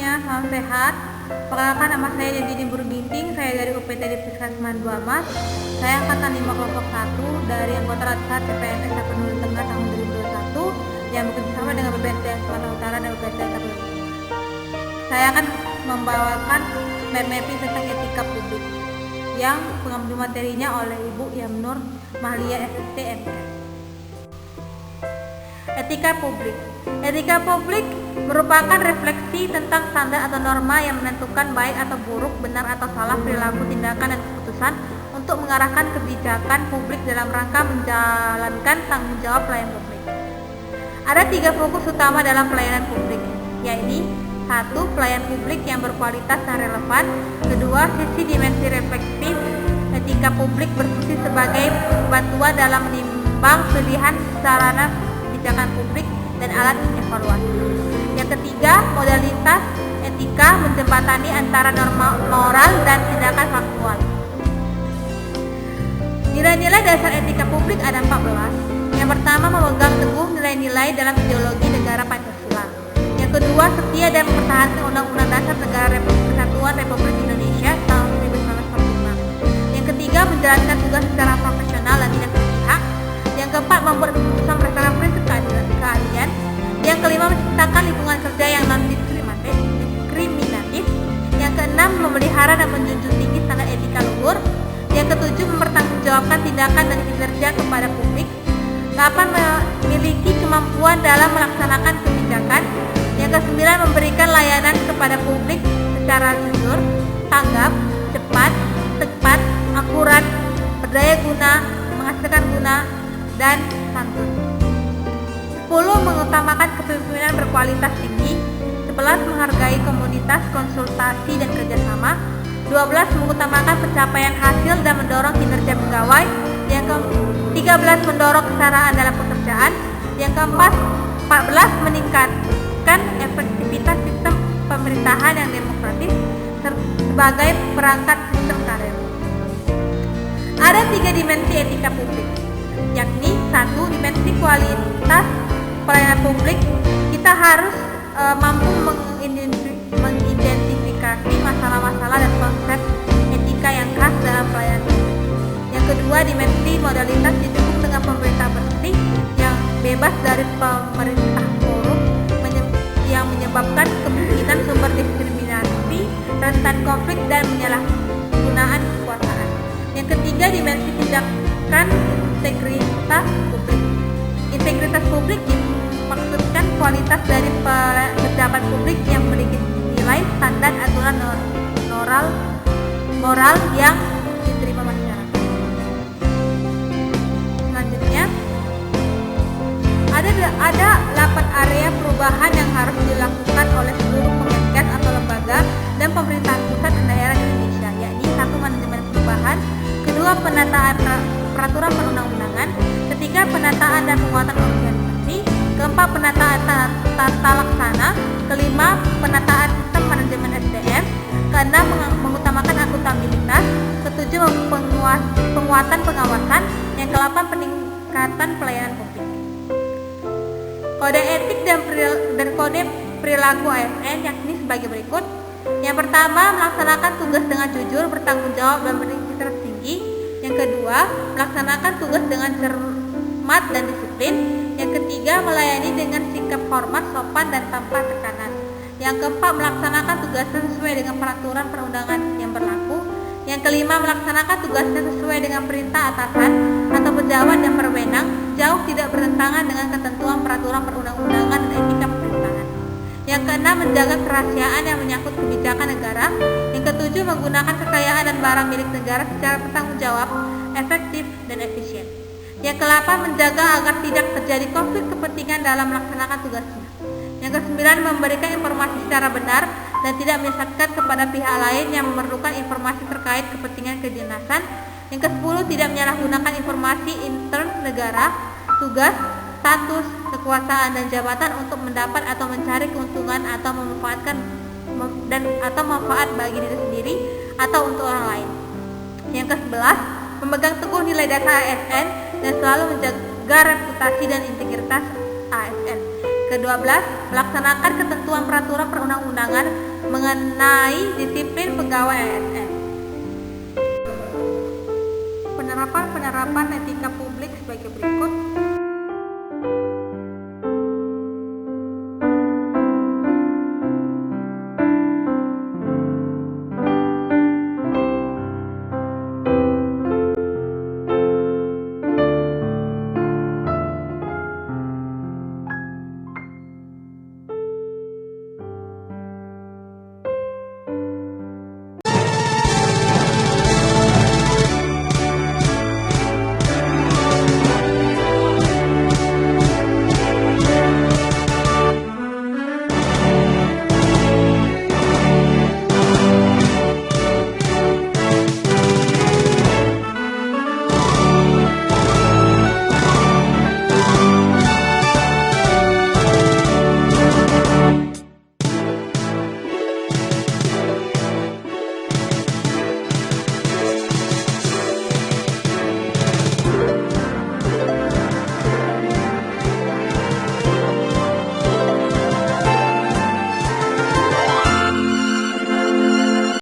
semuanya, salam sehat. Perkenalkan, nama saya Dedi Burginting, saya dari UPTD Puskesmas Duamas. Saya angkatan 5 kelompok 1 dari anggota Latsat CPNS Tapanuli Tengah tahun 2021 yang bekerjasama dengan BPNTS Sumatera Utara dan BPNTS Tapanuli. Saya akan membawakan mapping tentang etika publik yang pengambil materinya oleh Ibu Yamnur Mahlia SST MTS. Etika publik. Etika publik merupakan refleksi tentang standar atau norma yang menentukan baik atau buruk, benar atau salah perilaku, tindakan, dan keputusan untuk mengarahkan kebijakan publik dalam rangka menjalankan tanggung jawab pelayanan publik. Ada 3 fokus utama dalam pelayanan publik, yaitu 1. Pelayanan publik yang berkualitas dan relevan. 2. Sisi dimensi reflektif. Etika publik berfungsi sebagai bantuan dalam menimbang pilihan sarana kebijakan publik dan alat evaluasi. Yang ketiga, modalitas etika menjembatani antara norma moral dan tindakan faktual. Nilai-nilai dasar etika publik ada 14. Yang pertama, memegang teguh nilai-nilai dalam ideologi negara Pancasila. Yang kedua, setia dan mempertahankan Undang-Undang Dasar Negara Kesatuan Republik Indonesia tahun 1945. Yang ketiga, menjalankan tugas secara profesional dan tidak berpihak. Yang keempat, membuat keputusan berdasarkan prinsip keadilan. Yang kelima, menciptakan lingkungan kerja yang non-diskriminatif. Yang keenam, memelihara dan menjunjung tinggi standar etika luhur. Yang ketujuh, mempertanggungjawabkan tindakan dan kinerja kepada publik. 8. Memiliki kemampuan dalam melaksanakan kebijakan. Yang kesembilan, memberikan layanan kepada publik secara jujur, tanggap, cepat, tepat, akurat, berdaya guna, menghasilkan guna, dan santun. 10. Mengutamakan kepemimpinan berkualitas tinggi. 11. Menghargai komunitas, konsultasi, dan kerjasama. 12. Mengutamakan pencapaian hasil dan mendorong kinerja pegawai. Yang ke-13. Mendorong kesetaraan dalam pekerjaan. Yang ke-14. Meningkatkan efektivitas sistem pemerintahan yang demokratis sebagai perangkat sistem karir. Ada 3 dimensi etika publik, yakni 1. Dimensi kualitas pelayanan publik. Kita harus mampu mengidentifikasi masalah-masalah dan konsep etika yang khas dalam pelayanan publik. Yang kedua, dimensi modalitas didukung dengan pemerintah bersih yang bebas dari pemerintah korup yang menyebabkan kemungkinan sumber diskriminasi, rentan konflik, dan penyalahgunaan kekuasaan. Yang ketiga, dimensi tindakan integritas publik. Integritas publik dimaksudkan kualitas dari pejabat publik yang memiliki nilai, standar, aturan moral yang diterima masyarakat. Selanjutnya, ada 8 area perubahan yang harus dilakukan oleh seluruh Kemenkes atau lembaga dan pemerintahan pusat dan daerah di Indonesia, yakni 1. Manajemen perubahan. 2. Penataan peraturan perundang-undangan. 3. Penataan dan penguatan organisasi. 4. Penataan tata laksana. 5. Penataan sistem manajemen SDM. 6. Mengutamakan akuntabilitas. 7. Penguatan pengawasan. Yang 8. Peningkatan pelayanan publik. Kode etik dan kode perilaku ASN yakni sebagai berikut. Yang pertama, melaksanakan tugas dengan jujur, bertanggung jawab, dan berintegritas tinggi. Yang kedua, melaksanakan tugas dengan cermat dan disiplin. Yang ketiga, melayani dengan sikap hormat, sopan, dan tanpa tekanan. Yang keempat, melaksanakan tugasnya sesuai dengan peraturan perundangan yang berlaku. Yang kelima, melaksanakan tugasnya sesuai dengan perintah atasan atau pejabat yang berwenang, jauh tidak bertentangan dengan ketentuan peraturan perundang-undangan dan etika pemerintahan. Yang keenam, menjaga kerahasiaan yang menyangkut kebijakan negara. Yang ketujuh, menggunakan kekayaan dan barang milik negara secara bertanggung jawab, efektif, dan efisien. Yang ke-8, menjaga agar tidak terjadi konflik kepentingan dalam melaksanakan tugasnya. Yang ke-9, memberikan informasi secara benar dan tidak menyesatkan kepada pihak lain yang memerlukan informasi terkait kepentingan kedinasan. Yang ke-10, tidak menyalahgunakan informasi intern negara, tugas, status, kekuasaan, dan jabatan untuk mendapat atau mencari keuntungan atau memanfaatkan atau manfaat bagi diri sendiri atau untuk orang lain. Yang ke-11, memegang teguh nilai dasar ASN dan selalu menjaga reputasi dan integritas ASN. Ke-12, melaksanakan ketentuan peraturan perundang-undangan mengenai disiplin pegawai ASN. Penerapan etika publik sebagai berikut.